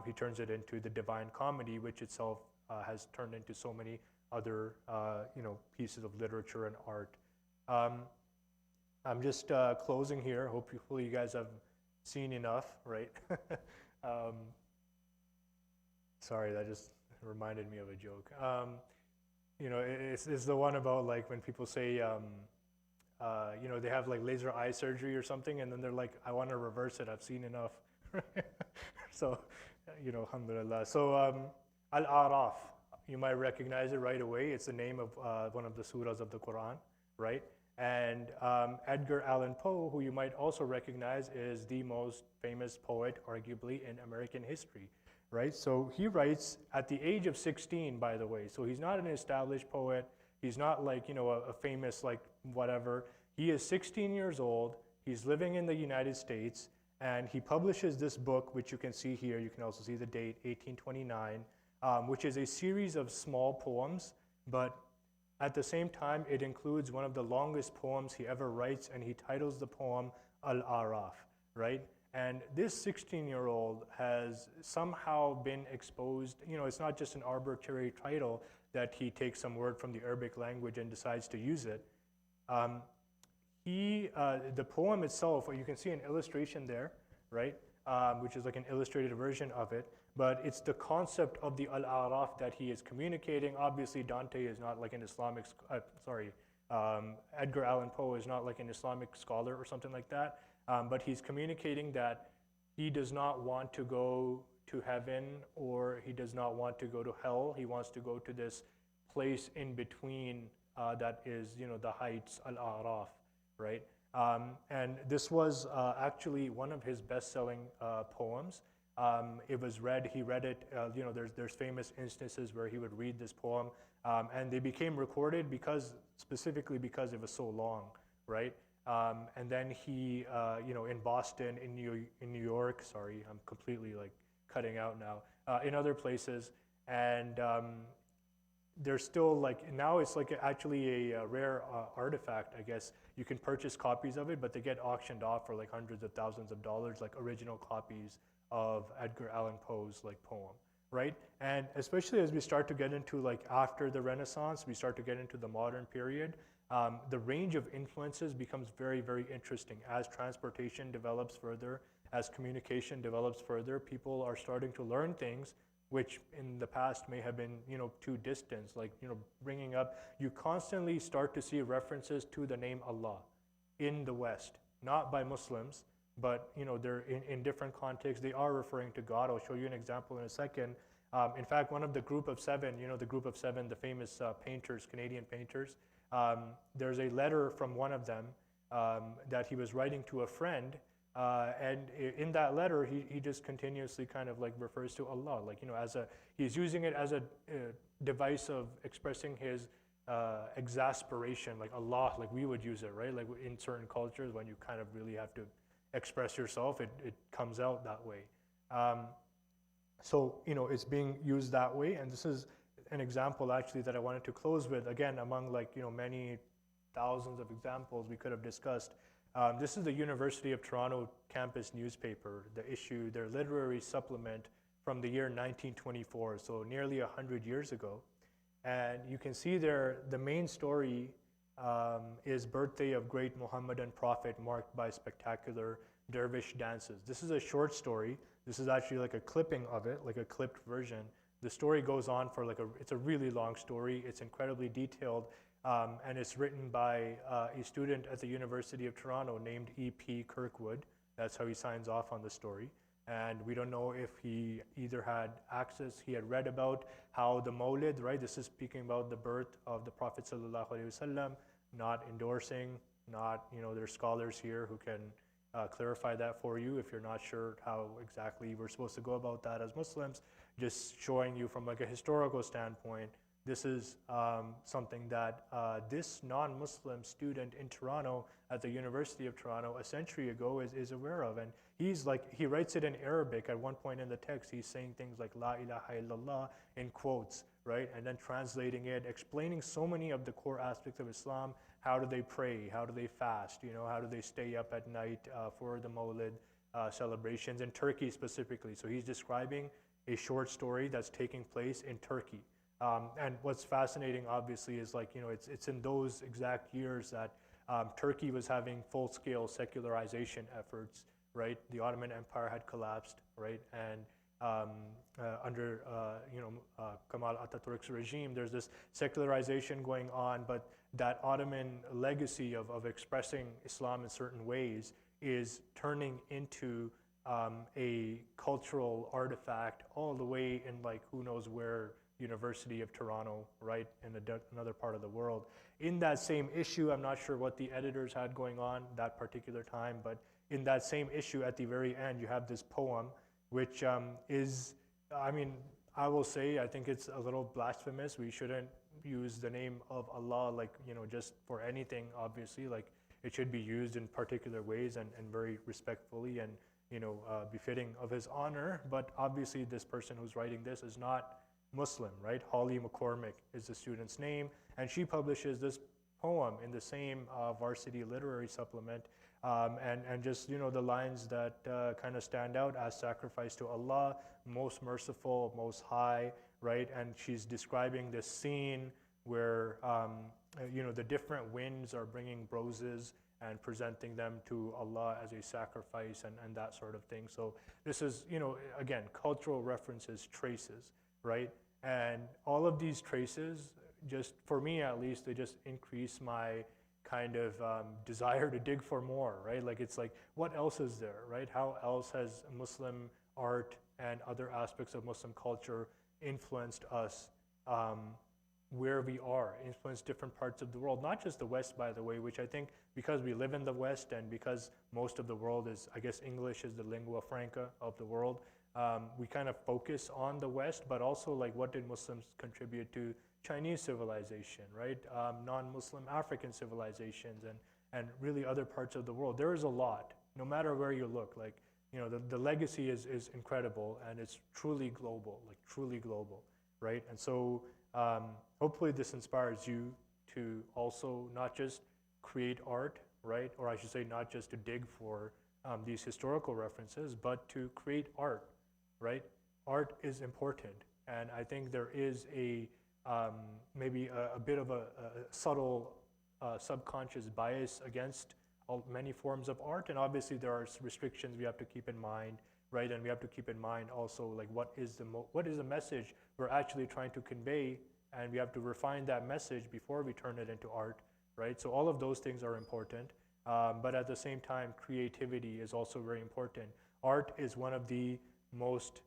he turns it into the Divine Comedy, which itself has turned into so many other pieces of literature and art. I'm just closing here. Hopefully you guys have seen enough, right? Sorry, that just reminded me of a joke. It's the one about like when people say, they have like laser eye surgery or something, and then they're like, I want to reverse it. I've seen enough. So, alhamdulillah. So, Al-A'raf, you might recognize it right away. It's the name of one of the surahs of the Quran, right? And Edgar Allan Poe, who you might also recognize, is the most famous poet, arguably, in American history, right? So he writes at the age of 16, by the way. So he's not an established poet. He's not like, a famous, like, whatever. He is 16 years old. He's living in the United States, and he publishes this book, which you can see here. You can also see the date, 1829, which is a series of small poems, but at the same time, it includes one of the longest poems he ever writes, and he titles the poem Al-A'raf, right? And this 16-year-old has somehow been exposed, it's not just an arbitrary title that he takes some word from the Arabic language and decides to use it. The poem itself, you can see an illustration there, right? Which is like an illustrated version of it. But it's the concept of the Al-A'raf that he is communicating. Obviously, Dante is not like an Islamic, Edgar Allan Poe is not like an Islamic scholar or something like that. But he's communicating that he does not want to go to heaven or he does not want to go to hell. He wants to go to this place in between that is, the heights, Al-A'raf, right? And this was actually one of his best-selling poems. It was read, he read it, there's famous instances where he would read this poem, and they became recorded specifically because it was so long, right? And then he, in Boston, in New York, sorry, I'm completely like cutting out now, in other places, and there's still like, now it's like actually a rare artifact, I guess. You can purchase copies of it, but they get auctioned off for like hundreds of thousands of dollars, like original copies of Edgar Allan Poe's like poem, right? And especially as we start to get into like after the Renaissance, we start to get into the modern period, the range of influences becomes very, very interesting. As transportation develops further, as communication develops further, people are starting to learn things which in the past may have been, too distant, like, bringing up, you constantly start to see references to the name Allah in the West, not by Muslims, but they're in different contexts. They are referring to God. I'll show you an example in a second. In fact, one of the group of seven, the famous painters, Canadian painters, there's a letter from one of them that he was writing to a friend, and in that letter, he just continuously kind of like refers to Allah, like, he's using it as a device of expressing his exasperation, like Allah, like we would use it, right? Like in certain cultures, when you kind of really have to express yourself, it comes out that way. So, it's being used that way, and this is an example actually that I wanted to close with, again, among like, many thousands of examples we could have discussed. This is the University of Toronto campus newspaper, their literary supplement from the year 1924, so nearly 100 years ago. And you can see there, the main story is birthday of great Muhammadan prophet marked by spectacular dervish dances. This is a short story. This is actually like a clipping of it, like a clipped version. The story goes on for it's a really long story. It's incredibly detailed, and it's written by a student at the University of Toronto named E.P. Kirkwood. That's how he signs off on the story. And we don't know if he either had access, he had read about how the Mawlid, right? This is speaking about the birth of the Prophet sallallahu alaihi wasallam, not endorsing, not, there's scholars here who can clarify that for you if you're not sure how exactly we're supposed to go about that as Muslims, just showing you from like a historical standpoint. This is something that this non-Muslim student in Toronto at the University of Toronto a century ago is aware of. And he writes it in Arabic at one point in the text. He's saying things like La ilaha illallah in quotes, right? And then translating it, explaining so many of the core aspects of Islam. How do they pray? How do they fast? How do they stay up at night for the Mawlid celebrations in Turkey specifically? So he's describing a short story that's taking place in Turkey. And what's fascinating, obviously, is it's in those exact years that Turkey was having full-scale secularization efforts, right? The Ottoman Empire had collapsed, right? And under Kemal Atatürk's regime, there's this secularization going on, but that Ottoman legacy of expressing Islam in certain ways is turning into a cultural artifact all the way in who knows where, University of Toronto, right, in another part of the world. In that same issue, I'm not sure what the editors had going on that particular time, but in that same issue at the very end, you have this poem, which is, I will say, I think it's a little blasphemous. We shouldn't use the name of Allah just for anything, obviously. It should be used in particular ways and very respectfully and befitting of his honor. But obviously this person who's writing this is not Muslim, right? Holly McCormick is the student's name, and she publishes this poem in the same varsity literary supplement, and just the lines that kind of stand out as sacrifice to Allah, most merciful, most high, right? And she's describing this scene where the different winds are bringing roses and presenting them to Allah as a sacrifice and that sort of thing. So this is, again, cultural references, traces, right? And all of these traces, just for me at least, they just increase my kind of desire to dig for more, right? It's what else is there, right? How else has Muslim art and other aspects of Muslim culture influenced us where we are, influenced different parts of the world, not just the West, by the way, which I think because we live in the West and because most of the world is, I guess English is the lingua franca of the world, we kind of focus on the West, but also what did Muslims contribute to Chinese civilization, right? Non-Muslim African civilizations and really other parts of the world. There is a lot, no matter where you look. The legacy is incredible and it's truly global, right? And so hopefully this inspires you to also not just create art, right? Or I should say not just to dig for these historical references, but to create art, right? Art is important, and I think there is maybe a bit of a subtle subconscious bias against many forms of art, and obviously there are restrictions we have to keep in mind, right? And we have to keep in mind also what is the message we're actually trying to convey, and we have to refine that message before we turn it into art, right? So all of those things are important, but at the same time, creativity is also very important. Art is one of the most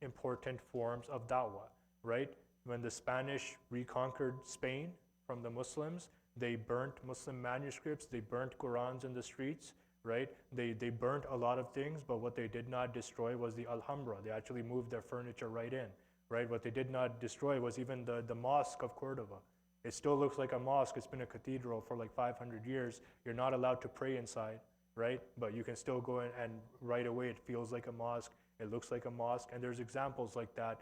important forms of da'wah, right? When the Spanish reconquered Spain from the Muslims, they burnt Muslim manuscripts, they burnt Qurans in the streets, right? They burnt a lot of things, but what they did not destroy was the Alhambra. They actually moved their furniture right in, right? What they did not destroy was even the Mosque of Cordoba. It still looks like a mosque. It's been a cathedral for 500 years. You're not allowed to pray inside, right? But you can still go in and right away it feels like a mosque. It looks like a mosque. And there's examples like that,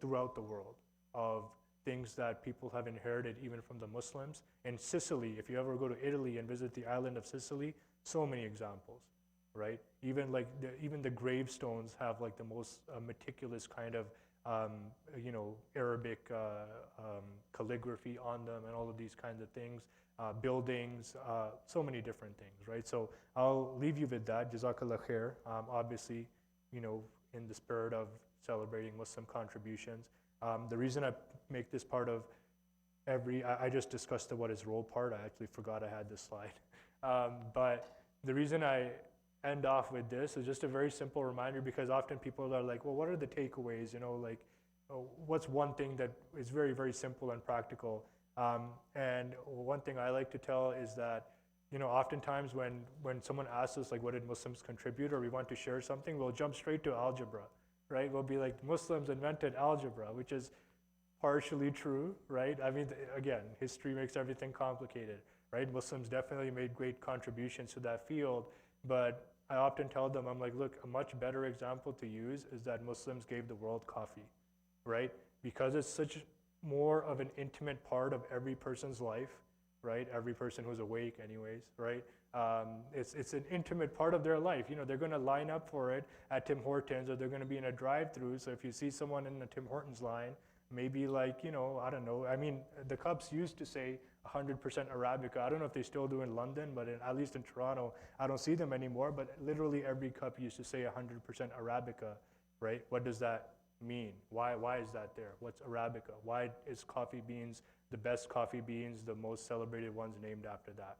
throughout the world of things that people have inherited even from the Muslims. In Sicily, if you ever go to Italy and visit the island of Sicily, so many examples, right? Even the gravestones have the most meticulous kind of Arabic calligraphy on them and all of these kinds of things, buildings, so many different things, right? So I'll leave you with that. Jazakallah khair. Obviously, in the spirit of celebrating Muslim contributions. The reason I make this part of I just discussed the what is role part. I actually forgot I had this slide. But the reason I end off with this is just a very simple reminder, because often people are like, well, what are the takeaways? You know, like, what's one thing that is very, very simple and practical? And one thing I like to tell is that, you know, oftentimes when someone asks us, like, what did Muslims contribute, or we want to share something, we'll jump straight to algebra, right? We'll be like, Muslims invented algebra, which is partially true, right? I mean, again, history makes everything complicated, right? Muslims definitely made great contributions to that field, but I often tell them, I'm like, look, a much better example to use is that Muslims gave the world coffee, right? Because it's such more of an intimate part of every person's life, right? Every person who's awake anyways, right? It's an intimate part of their life. You know, they're gonna line up for it at Tim Hortons, or they're gonna be in a drive-through. So if you see someone in the Tim Hortons line, maybe like, you know, I don't know. I mean, the cups used to say 100% Arabica. I don't know if they still do in London, but at least in Toronto, I don't see them anymore. But literally every cup used to say 100% Arabica, right? What does that mean? Why is that there? What's Arabica? Why is coffee beans, the best coffee beans, the most celebrated ones named after that?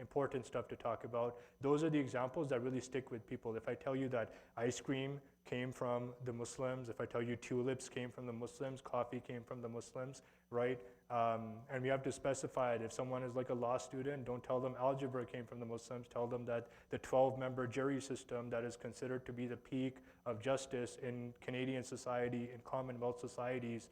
Important stuff to talk about. Those are the examples that really stick with people. If I tell you that ice cream came from the Muslims, if I tell you tulips came from the Muslims, coffee came from the Muslims, right? And we have to specify it. If someone is like a law student, don't tell them algebra came from the Muslims. Tell them that the 12-member jury system that is considered to be the peak of justice in Canadian society, in Commonwealth societies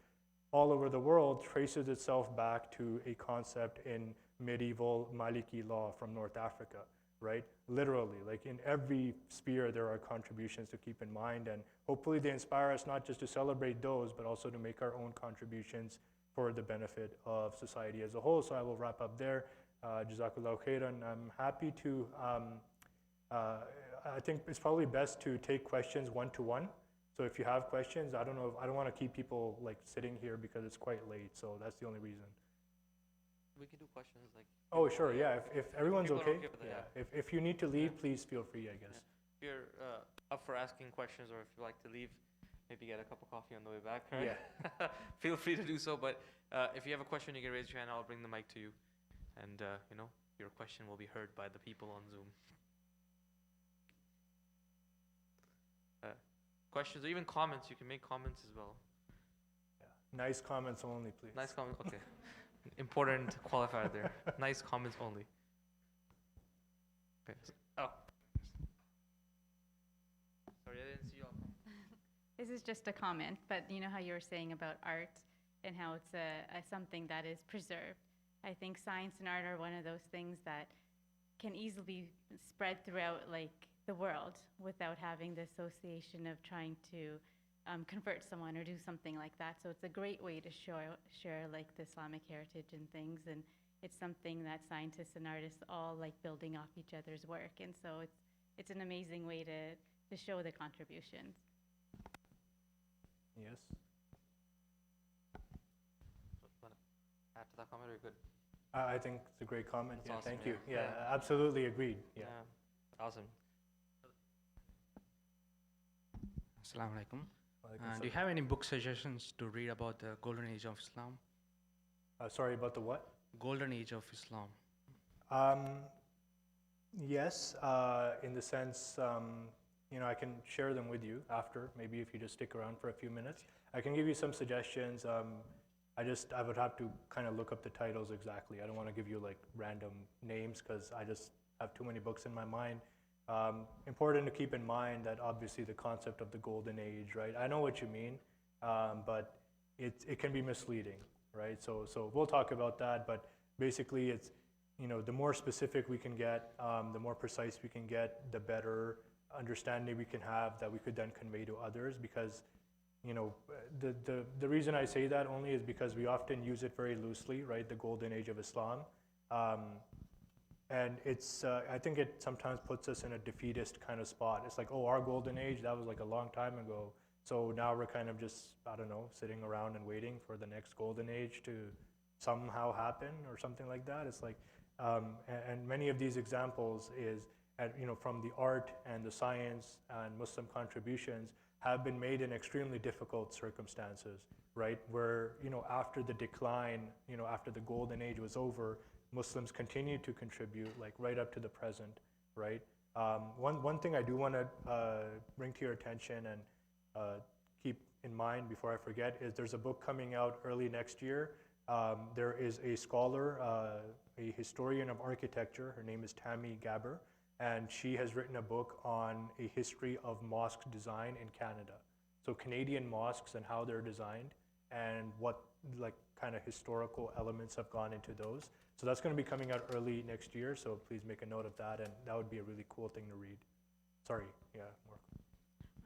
all over the world, traces itself back to a concept in medieval Maliki law from North Africa, right? Literally, like in every sphere, there are contributions to keep in mind, and hopefully they inspire us not just to celebrate those, but also to make our own contributions for the benefit of society as a whole. So I will wrap up there. Jazakallahu khairan. I'm happy to, I think it's probably best to take questions one-to-one. So if you have questions, I don't know, I don't want to keep people like sitting here because it's quite late, so that's the only reason. We can do questions like. Oh, sure, yeah, if everyone's People are okay. okay with it, Yeah, if you need to leave, please feel free, I guess. If you're up for asking questions, or if you like to leave, maybe get a cup of coffee on the way back, right? Yeah. Feel free to do so, but if you have a question, you can raise your hand, I'll bring the mic to you. And, you know, your question will be heard by the people on Zoom. Questions or even comments, you can make comments as well. Yeah. Nice comments only, please. Nice comments, okay. Important qualifier there. Nice comments only. Okay. Oh. Sorry, I didn't see you all. This is just a comment, but you know how you were saying about art and how it's something that is preserved. I think science and art are one of those things that can easily be spread throughout like the world without having the association of trying to convert someone or do something like that. So it's a great way to share like the Islamic heritage and things, and it's something that scientists and artists all like building off each other's work, and so it's an amazing way to show the contributions. Yes. Add to that comment, or good? I think it's a great comment. That's Yeah, awesome, thank yeah. you. Yeah, Yeah. absolutely agreed. Yeah. Awesome. Assalamu alaikum. Walaikum Do you have any book suggestions to read about the golden age of Islam? Sorry, about the what? Golden age of Islam. Yes, in the sense, you know, I can share them with you after, maybe if you just stick around for a few minutes. I can give you some suggestions. I would have to kind of look up the titles exactly. I don't want to give you like random names because I just have too many books in my mind. Important to keep in mind that obviously the concept of the golden age, right? I know what you mean, but it can be misleading, right? So we'll talk about that, but basically it's, you know, the more specific we can get, the more precise we can get, the better understanding we can have that we could then convey to others, because, you know, the reason I say that only is because we often use it very loosely, right? The golden age of Islam. And it's, I think it sometimes puts us in a defeatist kind of spot. It's like, oh, our golden age, that was like a long time ago. So now we're kind of just, I don't know, sitting around and waiting for the next golden age to somehow happen or something like that. It's like, and many of these examples is, you know, from the art and the science and Muslim contributions have been made in extremely difficult circumstances, right? Where, you know, after the decline, you know, after the golden age was over, Muslims continued to contribute, like right up to the present, right? One thing I do want to bring to your attention and keep in mind before I forget is there's a book coming out early next year. There is a scholar, a historian of architecture. Her name is Tammy Gabber, and she has written a book on a history of mosque design in Canada. So Canadian mosques and how they're designed and what like kind of historical elements have gone into those. So that's going to be coming out early next year, so please make a note of that, and that would be a really cool thing to read. Sorry, yeah, more.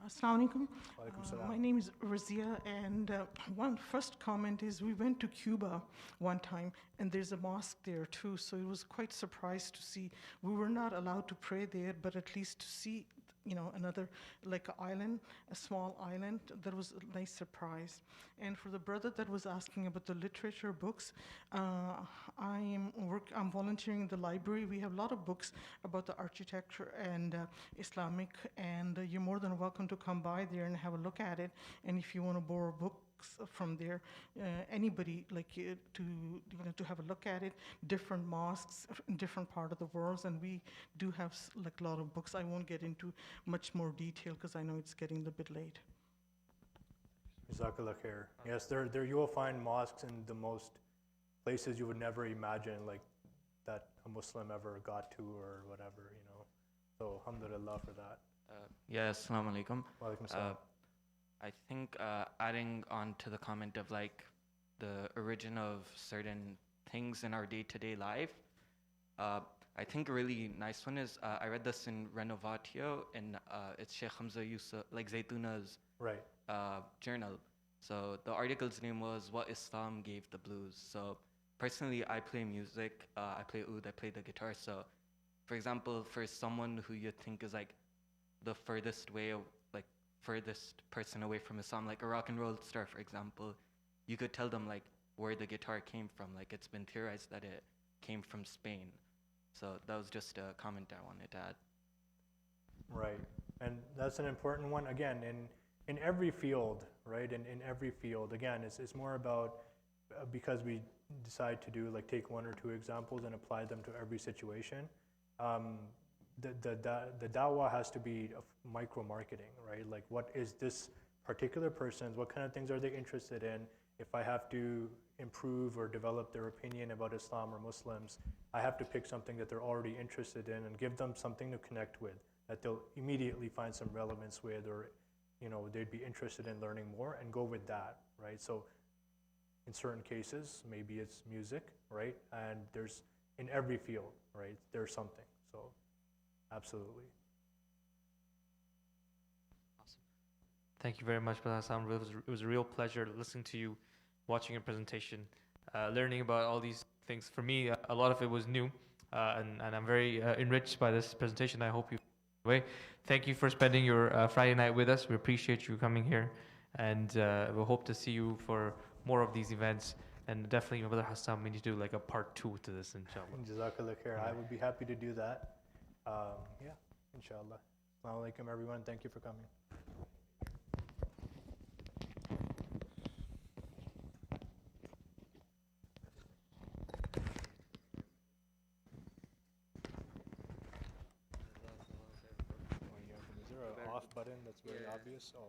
Assalamu alaikum. Walaikum salam. My name is Razia, and one first comment is we went to Cuba one time, and there's a mosque there too, so it was quite surprised to see. We were not allowed to pray there, but at least to see, another like island, a small island. That was a nice surprise. And for the brother that was asking about the literature books, I'm volunteering in the library. We have a lot of books about the architecture and Islamic, and you're more than welcome to come by there and have a look at it. And if you want to borrow books from there, anybody to have a look at it. Different mosques in different part of the world, and we do have like a lot of books. I won't get into much more detail because I know it's getting a little bit late. Jazakallah khair. Yes, there you will find mosques in the most places you would never imagine, like that a Muslim ever got to or whatever, So alhamdulillah for that. Yeah, assalamu alaikum. Walaikum salam. I think adding on to the comment of like the origin of certain things in our day-to-day life, I think a really nice one is I read this in Renovatio, and it's Sheikh Hamza Yusuf, like Zaytuna's Right. journal. So the article's name was "What Islam Gave the Blues." So personally, I play music. I play oud. I play the guitar. So, for example, for someone who you think is like the furthest person away from Islam, like a rock and roll star, for example, you could tell them like where the guitar came from. Like it's been theorized that it came from Spain. So that was just a comment I wanted to add. Right. And that's an important one. Again, in every field, right? In every field, again, it's more about because we decide to do like take one or two examples and apply them to every situation. The dawah has to be of micro marketing, right? Like what is this particular person's, what kind of things are they interested in? If I have to improve or develop their opinion about Islam or Muslims, I have to pick something that they're already interested in and give them something to connect with that they'll immediately find some relevance with, or they'd be interested in learning more, and go with that, right? So in certain cases, maybe it's music, right? And there's in every field, right? There's something. So absolutely. Awesome. Thank you very much, Brother Hassam. It was a real pleasure listening to you, watching your presentation, learning about all these things. For me, a lot of it was new, and I'm very enriched by this presentation. I hope you way. Thank you for spending your Friday night with us. We appreciate you coming here, and we'll hope to see you for more of these events. And definitely, Brother Hassam, we need to do like a part 2 to this, inshallah. Jazakallah khair. I would be happy to do that. Yeah, inshallah. Assalamu alaikum, everyone. Thank you for coming. Is there an off button that's very obvious? Oh.